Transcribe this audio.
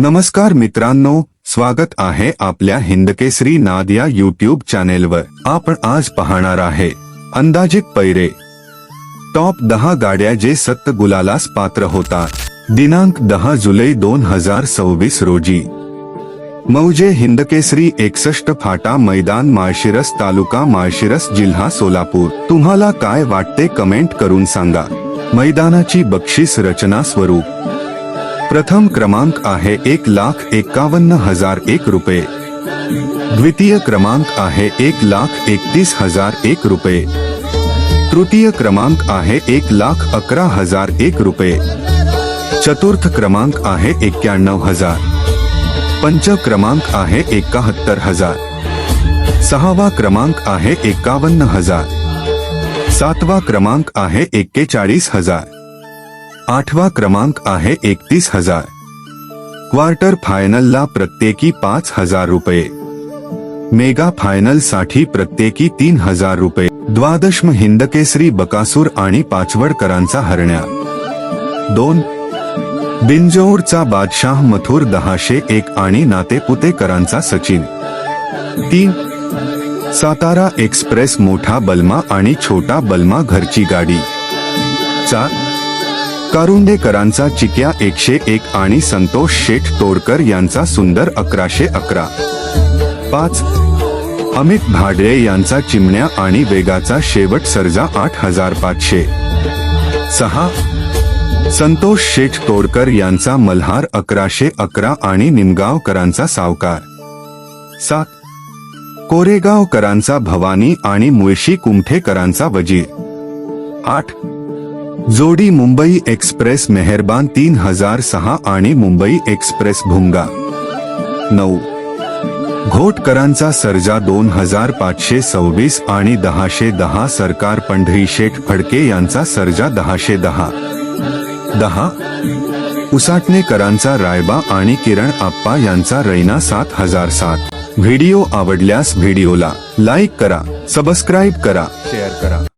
नमस्कार मित्रांनो, स्वागत आहे आपल्या हिंदकेसरी नाद या यूट्यूब चॅनेलवर। आपण आज पाहणार आहे अंदाजित पैरे टॉप 10 गाड्या जे सत्त गुलालास पात्र होतात। दिनांक 10 जुलै 2026 रोजी मौजे हिंदकेसरी 61 फाटा मैदान, माळशिरस तालुका, माळशिरस जिल्हा सोलापूर। तुम्हाला काय वाटते कमेंट करून सांगा। मैदानाची बक्षीस रचना स्वरूप प्रथम क्रमांक आहे 1,51,001 रुपये, द्वितीय क्रमांक आहे 1,31,001 रुपये, तृतीय क्रमांक आहे 1,11,001 रुपये, चतुर्थ क्रमांक आहे 91,000, पंचम क्रमांक आहे 71,000, सहावा क्रमांक आहे 51,000, सातवा क्रमांक आहे 41,000, आठवा क्रमांक आहे 31,000। क्वार्टर फायनलला प्रत्येकी 5,000 रुपये, मेगा फायनल साठी प्रत्येकी 3,000 रुपये। द्वादशम हिंदकेसरी बकासूर आणि पाचवडकरांचा हरण्या। 2 बिंजोरचा बादशाह मथुर 1001 आणि नातेपुतेकरांचा सचिन। 3 सातारा एक्सप्रेस मोठा बलमा आणि छोटा बलमा घरची गाडी। 4 कारुंडेकरांचा चिक्या 101 आणि संतोष शेठ तोडकर यांचा सुंदर 1111। 5 अमित भाडे यांचा चिमण्या आणि वेगाचा शेवट सर्जा 8,500। 6 संतोष शेठ तोडकर यांचा मल्हार 1111 आणि निमगावकरांचा सावकार। 7 कोरेगावकरांचा भवानी आणि मुळशी कुमठेकरांचा वजीर। 8 जोडी मुंबई एक्सप्रेस मेहरबान 3006 आणि मुंबई एक्सप्रेस भुंगा। 9 घोटकरांचा सर्जा 2,526 आणि 1010 सरकार पंढरी शेठ फडके यांचा सर्जा 1010। 10 उसाटणेकरांचा रायबा आणि किरण आप्पा यांचा रैना 7007। व्हिडिओ आवडल्यास व्हिडिओला लाईक करा, सबस्क्राईब करा, शेअर करा।